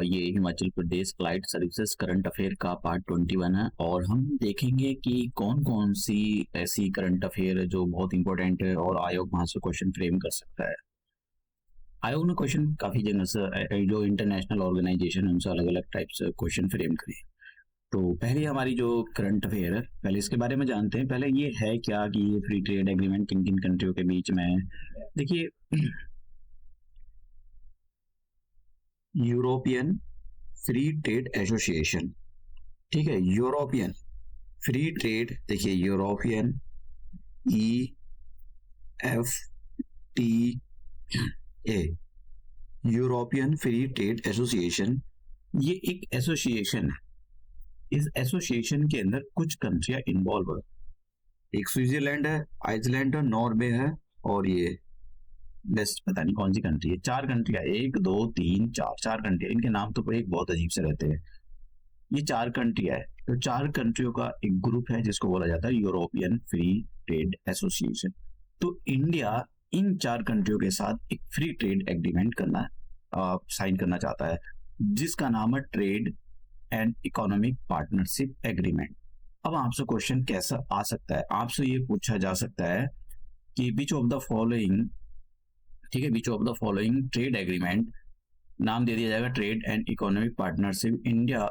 ये Himachal Pradesh flight services current affair का part 21 है और हम देखेंगे कि कौन कौन सी ऐसी करंट अफेयर है जो बहुत इंपॉर्टेंट है और आयोग वहां से क्वेश्चन फ्रेम कर सकता है। आयोग ने क्वेश्चन काफी जगह से जो इंटरनेशनल ऑर्गेनाइजेशन उनसे अलग अलग टाइप से क्वेश्चन फ्रेम करे। तो पहले हमारी जो करंट अफेयर है पहले इसके बारे में जानते हैं। पहले ये है क्या कि ये फ्री ट्रेड एग्रीमेंट किन किन कंट्रियों के बीच में है। देखिए, यूरोपियन फ्री ट्रेड एसोसिएशन, ठीक है, यूरोपियन फ्री ट्रेड, देखिए European EFTA, European free trade association, ये एक एसोसिएशन है। इस एसोसिएशन के अंदर कुछ कंट्रियां इन्वॉल्व है। एक स्विट्जरलैंड है, आइसलैंड है, नॉर्वे है और ये बेस्ट पता नहीं कौन सी कंट्री है। 4 कंट्रियां, 1 2 3 4, 4 कंट्री। इनके नाम तो एक बहुत अजीब से रहते हैं। ये 4 कंट्रियां है, तो 4 कंट्रियों का एक ग्रुप है जिसको बोला जाता है यूरोपियन फ्री ट्रेड एसोसिएशन। तो इंडिया इन 4 कंट्रियों के साथ एक फ्री ट्रेड एग्रीमेंट साइन करना चाहता है जिसका नाम है trade and economic partnership agreement. अब आपसे क्वेश्चन कैसा आ सकता है, आपसे ये पूछा जा सकता है कि विच ऑफ द फॉलोइंग, ठीक है, which of the following trade agreement, नाम दे दिया जाएगा trade and economic partnership, India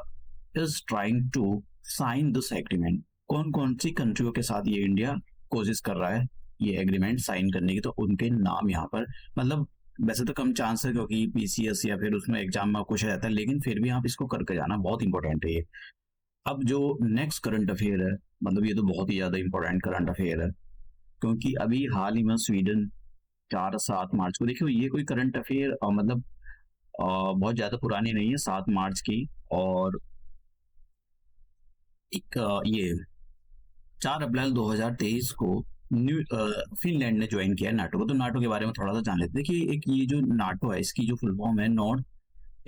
is trying to sign this agreement. कौन कौन सी कंट्रियों के साथ ये इंडिया कोशिश कर रहा है ये एग्रीमेंट साइन करने की, तो उनके नाम यहाँ पर, मतलब वैसे तो कम चांस है क्योंकि पीसीएस या फिर उसमें एग्जाम में पूछा जाता है, लेकिन फिर भी आप इसको करके जाना, बहुत इंपॉर्टेंट है ये। अब जो नेक्स्ट करंट अफेयर है, मतलब ये तो बहुत ही ज्यादा इंपॉर्टेंट करंट अफेयर है क्योंकि अभी हाल ही में स्वीडन 4-7 मार्च को, देखियो ये कोई करंट अफेयर मतलब बहुत ज्यादा पुरानी नहीं है, 7 मार्च की। और एक ये 4 अप्रैल 2023 को फिनलैंड ने ज्वाइन किया नाटो को। तो नाटो के बारे में थोड़ा सा जान लेते हैं। देखिए, एक ये जो नाटो है इसकी जो फुल फॉर्म है North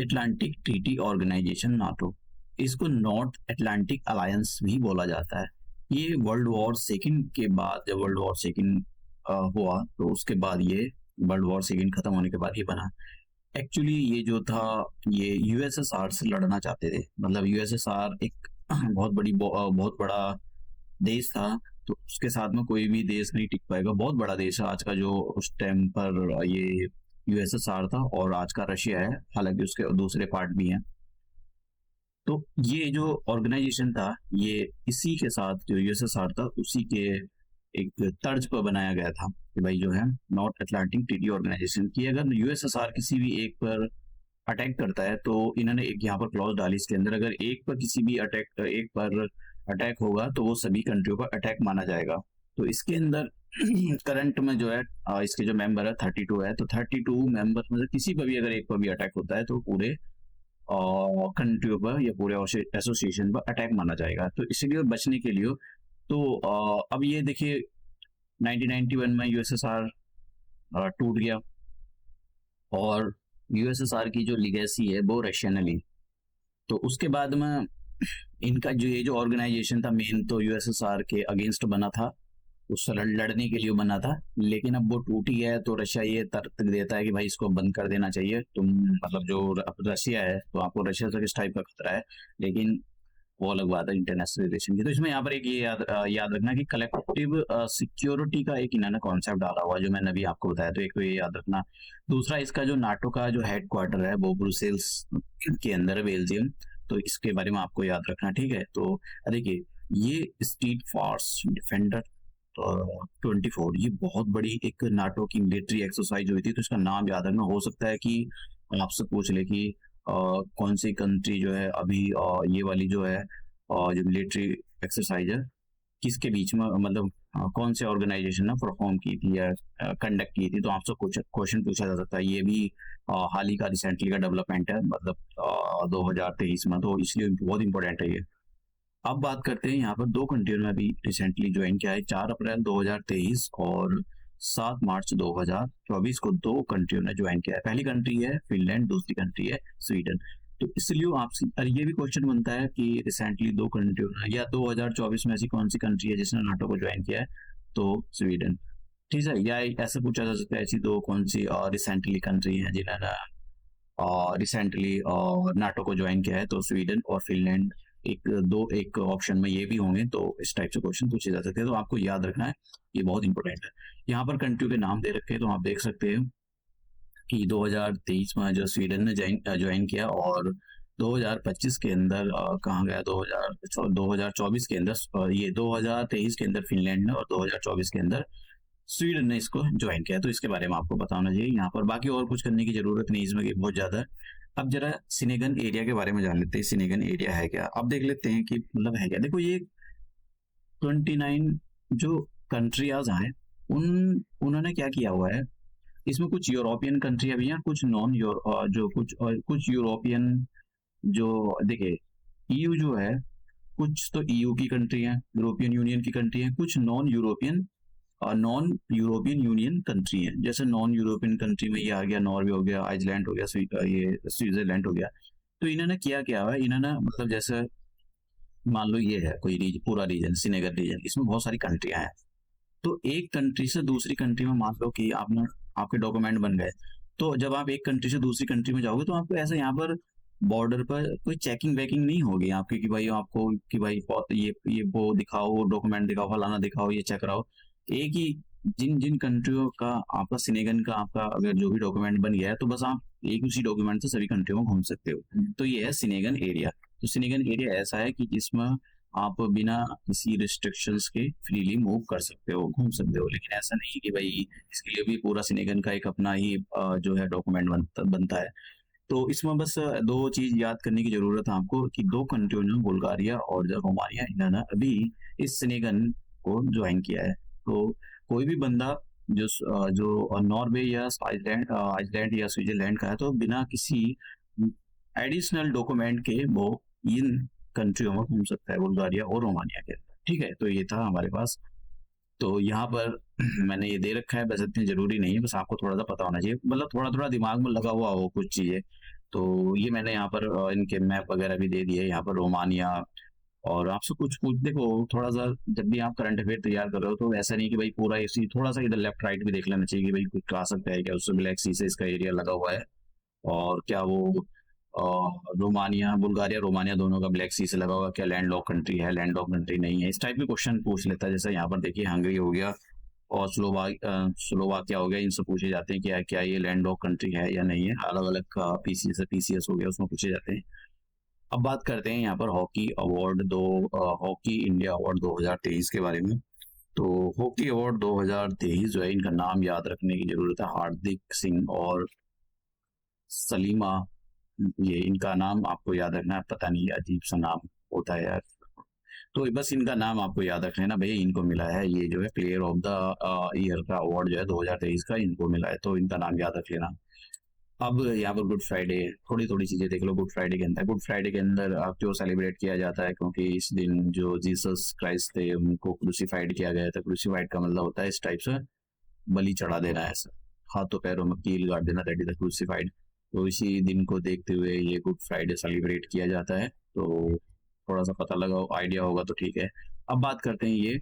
Atlantic Treaty Organization, NATO. इसको नॉर्थ अटलांटिक अलायंस भी बोला जाता है। ये वर्ल्ड वॉर सेकंड के बाद, जब वर्ल्ड वॉर सेकंड हुआ तो उसके बाद ये वर्ल्ड वॉर सेकंड खत्म होने के बाद ये बना। एक्चुअली ये जो था ये यूएसएसआर से लड़ना चाहते थे, मतलब यूएसएसआर एक बहुत बड़ा देश था, तो उसके साथ में कोई भी देश नहीं टिक पाएगा। बहुत बड़ा देश है आज का जो उस टाइम पर ये यूएसएसआर था, और आज का रशिया है, हालांकि उसके दूसरे पार्ट भी हैं। तो ये जो ऑर्गेनाइजेशन था ये इसी के साथ, जो यूएसएसआर था उसी के एक तर्ज पर बनाया गया था कि भाई जो है नॉर्थ अटलांटिक ट्रीटी ऑर्गेनाइजेशन की, अगर यूएसएसआर किसी भी एक पर अटैक करता है तो इन्होंने एक यहाँ पर क्लॉज डाली इसके अंदर, अगर एक पर किसी भी एक पर अटैक होगा तो वो सभी कंट्रियों पर अटैक माना जाएगा। तो इसके अंदर करंट में जो है इसके जो मेंबर है 32 है, तो 32 मेंबर में से किसी पर भी अगर एक पर भी अटैक होता है तो पूरे कंट्रियों पर या पूरे एसोसिएशन पर अटैक माना जाएगा। तो इसीलिए बचने के लिए तो अब ये देखिए 1991 में यूएसएसआर टूट गया और यूएसएसआर की जो लीगेसी है वो रशिया ने ली। तो उसके बाद में इनका जो ये जो ऑर्गेनाइजेशन था मेन तो यूएसएसआर के अगेंस्ट बना था, उससे लड़ने के लिए बना था, लेकिन अब वो टूट ही है तो रशिया ये तर्क देता है कि भाई इसको बंद कर देना चाहिए। तुम मतलब जो रशिया है तो आपको रशिया से किस टाइप का खतरा है, लेकिन वो अलग बात है इंटरनेशनल रिलेशन की। तो इसमें यहाँ पर एक ये याद रखना कि कलेक्टिव सिक्योरिटी का एक इन्होंने कॉन्सेप्ट डाला हुआ जो मैंने अभी आपको बताया, तो एक तो ये याद रखना। दूसरा, इसका जो नाटो का जो हेड क्वार्टर है वो ब्रुसेल्स के अंदर है, बेल्जियम, तो इसके बारे में आपको याद रखना, ठीक है। तो देखिए ये स्ट्रीट फास्ट डिफेंडर 24 ये बहुत बड़ी एक नाटो की मिलिट्री एक्सरसाइज हुई थी, तो इसका नाम याद रखना। हो सकता है कि आपसे पूछ ले कि कौन सी कंट्री जो है अभी ये वाली जो है जो मिलिट्री एक्सरसाइज है किसके बीच में, मतलब कौन से ऑर्गेनाइजेशन ने परफॉर्म की थी या कंडक्ट की थी, तो आपसे क्वेश्चन पूछा जा सकता है। ये भी हाल ही का रिसेंटली का डेवलपमेंट है, मतलब 2023 में, तो इसलिए बहुत इंपॉर्टेंट है ये। अब बात करते हैं यहाँ पर 2 कंट्रियों ने अभी रिसेंटली ज्वाइन किया है, 4 अप्रैल 2023 और 7 मार्च 2024 को 2 कंट्रियों ने ज्वाइन किया है। पहली कंट्री है फिनलैंड, दूसरी कंट्री है स्वीडन। तो इसलिए आपसे ये भी क्वेश्चन बनता है कि रिसेंटली 2 कंट्रियों ने या 2024 में ऐसी कौन सी कंट्री है जिसने नाटो को ज्वाइन किया है, तो स्वीडन, ठीक है। या ऐसे पूछा जा सकता है ऐसी 2 कौन सी रिसेंटली कंट्री है जिन्होंने रिसेंटली नाटो को ज्वाइन किया है, तो स्वीडन और फिनलैंड एक ऑप्शन में ये भी होंगे, तो इस टाइप से क्वेश्चन पूछे जा सकते हैं, तो आपको याद रखना है, ये बहुत इंपॉर्टेंट है। यहाँ पर कंट्री के नाम दे रखे हैं, तो आप देख सकते हैं कि 2023 में जो स्वीडन ने ज्वाइन किया, और 2025 के अंदर कहाँ गया, 2024 के अंदर, ये 2023 के अंदर फिनलैंड ने और 2024 के अंदर स्वीडन ने इसको ज्वाइन किया, तो इसके बारे में आपको पता होना चाहिए। यहाँ पर बाकी और कुछ करने की जरूरत नहीं इसमें, कि बहुत ज्यादा है। अब जरा सिनेगन एरिया के बारे में जान लेते हैं, सिनेगन एरिया है क्या। अब देख लेते हैं कि मतलब है क्या। देखो, ये 29 जो कंट्रियाज हैं, उन्होंने क्या किया हुआ है, इसमें कुछ यूरोपियन कंट्री भी हैं, कुछ नॉन यूरो जो कुछ यूरोपियन, जो देखिए ईयू जो है, कुछ तो ईयू की कंट्री है, यूरोपियन यूनियन की कंट्री है, कुछ नॉन यूरोपियन यूनियन कंट्री है। जैसे नॉन यूरोपियन कंट्री में ये आ गया, नॉर्वे हो गया, आइसलैंड हो गया, ये स्विट्जरलैंड हो गया। तो इन्होंने क्या हुआ है, इन्होंने मतलब जैसे मान लो ये है कोई पूरा रीजन, श्रीनगर रीजन, इसमें बहुत सारी कंट्रियां हैं। तो एक कंट्री से दूसरी कंट्री में मान लो कि आपके डॉक्यूमेंट बन गए, तो जब आप एक कंट्री से दूसरी कंट्री में जाओगे, तो आपको ऐसे यहाँ पर बॉर्डर पर कोई चेकिंग वेकिंग नहीं होगी आपकी, कि भाई आपको कि भाई ये वो दिखाओ, वो डॉक्यूमेंट दिखाओ, फलाना दिखाओ, ये चेक कराओ। एक ही जिन जिन कंट्रियों का आपका सिनेगन का आपका अगर जो भी डॉक्यूमेंट बन गया है, तो बस आप एक उसी डॉक्यूमेंट से सभी कंट्रियों में घूम सकते हो। तो ये है सिनेगन एरिया। तो सिनेगन एरिया ऐसा है कि जिसमें आप बिना किसी रिस्ट्रिक्शंस के फ्रीली मूव कर सकते हो, घूम सकते हो। लेकिन ऐसा नहीं कि भाई इसके लिए भी पूरा सिनेगन का एक अपना ही जो है डॉक्यूमेंट बनता है। तो इसमें बस दो चीज याद करने की जरूरत है आपको, कि दो कंट्रियों ने, बुल्गारिया और जो रोमानिया, इन्होंने अभी इस सिनेगन को ज्वाइन किया है। तो कोई भी बंदा जो नॉर्वे या आइसलैंड या स्विट्जरलैंड का है, तो बिना किसी एडिशनल डॉक्यूमेंट के वो इन कंट्रियों में घूम सकता है, बुल्गारिया और रोमानिया के अंदर। ठीक है, तो ये था हमारे पास। तो यहाँ पर मैंने ये दे रखा है, बस इतनी जरूरी नहीं है, बस आपको थोड़ा सा पता होना चाहिए, मतलब थोड़ा थोड़ा दिमाग में लगा हुआ हो कुछ चीजें। तो ये मैंने यहाँ पर इनके मैप वगैरह भी दे दिए, यहाँ पर रोमानिया। और आपसे कुछ पूछ, देखो थोड़ा सा जब भी आप करंट अफेयर तैयार कर रहे हो, तो ऐसा नहीं कि भाई पूरा इसी, थोड़ा सा इधर लेफ्ट राइट भी देख लेना चाहिए, कि भाई कुछ आ सकता है क्या, उससे ब्लैक सी से इसका एरिया लगा हुआ है, और क्या वो रोमानिया, बुल्गारिया रोमानिया दोनों का ब्लैक सी से लगा हुआ, क्या लैंड लॉक कंट्री है, लैंड लॉक कंट्री नहीं है, इस टाइप के क्वेश्चन पूछ लेता है। जैसे यहाँ पर देखिए हंगरी हो गया और स्लोवाकिया हो गया, इनसे पूछे जाते हैं क्या क्या ये लैंड लॉक कंट्री है या नहीं है। अलग अलग का पीसीएस हो गया, उसमें पूछे जाते हैं। अब बात करते हैं यहाँ पर हॉकी इंडिया अवार्ड 2023 के बारे में। तो हॉकी अवार्ड 2023 जो है, इनका नाम याद रखने की जरूरत है, हार्दिक सिंह और सलीमा। ये इनका नाम आपको याद रखना है, पता नहीं अजीब सा नाम होता है यार, तो बस इनका नाम आपको याद रख लेना भैया, इनको मिला है ये जो है प्लेयर ऑफ द ईयर का अवार्ड जो है 2023 का, इनको मिला है, तो इनका नाम याद रख लेना। अब यहाँ पर गुड फ्राइडे, थोड़ी थोड़ी चीजें देख लो गुड फ्राइडे के अंदर। गुड फ्राइडे के अंदर आप क्यों सेलिब्रेट किया जाता है, क्योंकि इस दिन जो जीसस क्राइस्ट थे उनको क्रूसीफाइड किया गया था। क्रूसीफाइड का मतलब होता है इस टाइप से बलि चढ़ा देना, ऐसा हाथों पैरों में कील गाड़ देना, दैट इज द क्रूसीफाइड। तो इसी दिन को देखते हुए ये गुड फ्राइडे सेलिब्रेट किया जाता है। तो थोड़ा सा पता लगा आइडिया होगा तो ठीक है। अब बात करते हैं ये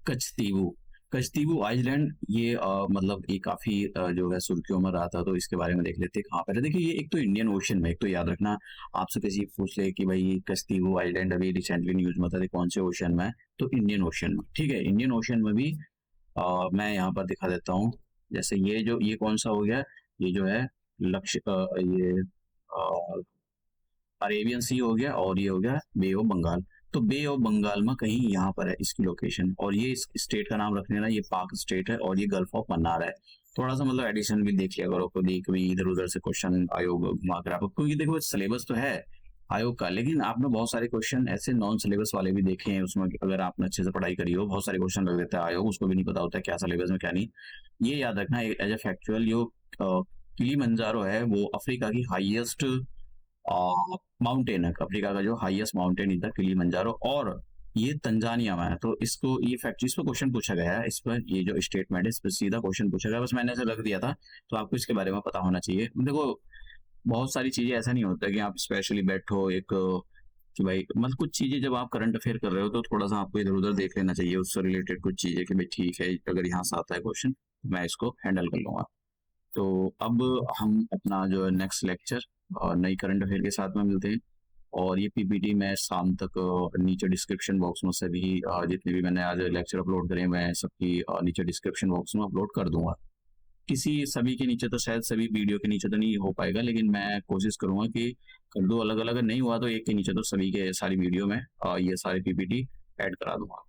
कचतीवू। कचतीवू आइलैंड, ये मतलब ये काफी जो है सुर्खियों में रहा था, तो इसके बारे में देख लेते हैं कहाँ पर है। देखिए ये एक तो इंडियन ओशन में, एक तो याद रखना, आपसे किसी पूछ ले कि भाई कचतीवू आइलैंड अभी रिसेंटली न्यूज में था, तो कौन से ओशन में है, तो इंडियन ओशन में। ठीक है, इंडियन ओशन में भी मैं यहाँ पर दिखा देता हूँ। जैसे ये कौन सा हो गया, ये जो है लक्ष्य ये अरेबियन सी हो गया, और ये हो गया बे ऑफ बंगाल। तो बे ऑफ बंगाल में कहीं यहाँ पर है इसकी लोकेशन, और ये इस स्टेट का नाम रख लेना, ये पाक स्टेट है, और ये गल्फ ऑफ मन्नार है। थोड़ा सा मतलब एडिशन भी देख लिया करो, कभी इधर उधर से क्वेश्चन आयोग घुमा कर आपको, क्योंकि देखो सिलेबस तो है आयोग का, लेकिन आपने बहुत सारे क्वेश्चन ऐसे नॉन सिलेबस वाले भी देखे हैं, उसमें अगर आपने अच्छे से पढ़ाई करी हो, बहुत सारे क्वेश्चन रख देता है आयोग, उसको भी नहीं पता होता है क्या सिलेबस में क्या नहीं। ये याद रखना एज ए फैक्चुअल, जो किलिमंजारो है वो अफ्रीका की हाईएस्ट माउंटेन है, अफ्रीका का जो हाईएस्ट माउंटेन इधर किलिमंजारो, और ये तंजानिया में है। तो इसको ये फैक्ट, इस पर क्वेश्चन पूछा गया है, इस पर ये जो स्टेटमेंट है इस पर सीधा क्वेश्चन पूछा गया, बस मैंने ऐसे रख दिया था, तो आपको इसके बारे में पता होना चाहिए। देखो बहुत सारी चीजें ऐसा नहीं होता कि आप स्पेशली बैठो एक कि भाई, मतलब कुछ चीजें जब आप करंट अफेयर कर रहे हो, तो थोड़ा सा आपको इधर उधर देख लेना चाहिए, उससे रिलेटेड कुछ चीजें कि भाई ठीक है, अगर यहाँ से आता है क्वेश्चन मैं इसको हैंडल कर लूंगा। तो अब हम अपना जो है नेक्स्ट लेक्चर नई करंट अफेयर के साथ में मिलते हैं। और ये पीपीटी मैं शाम तक नीचे डिस्क्रिप्शन बॉक्स में सभी जितने भी मैंने आज लेक्चर अपलोड करे मैं सबकी नीचे डिस्क्रिप्शन बॉक्स में अपलोड कर दूंगा। किसी सभी के नीचे तो शायद सभी वीडियो के नीचे तो नहीं हो पाएगा, लेकिन मैं कोशिश करूंगा कि कर दो अलग अलग, नहीं हुआ तो एक के नीचे तो सभी के सारी वीडियो में ये सारी पीपीटी ऐड करा दूंगा।